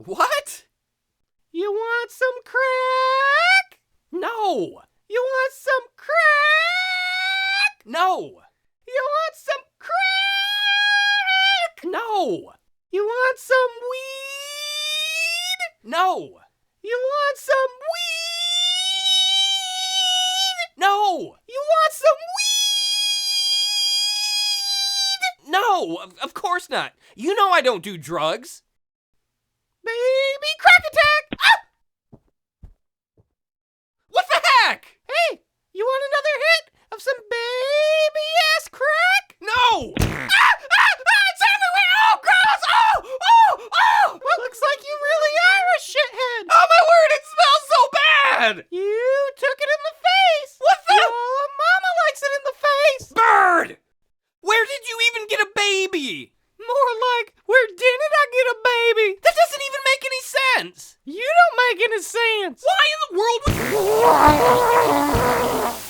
What? You want some crack? No! You want some crack? No! You want some crack? No! You want some weed? No! You want some weed? No! You want some weed? No! Of course not! You know I don't do drugs! Baby crack attack! Ah! What the heck? Hey, you want another hit of some baby-ass crack? No! It's everywhere! Oh, gross! Oh! Well, looks like you really are a shithead. Oh my word, it smells so bad! You took it in the face. What the? Your mama likes it in the face. Bird! Where did you even get a baby? More like, where didn't I get a baby? That doesn't even make any sense! You don't make any sense. Why in the world would...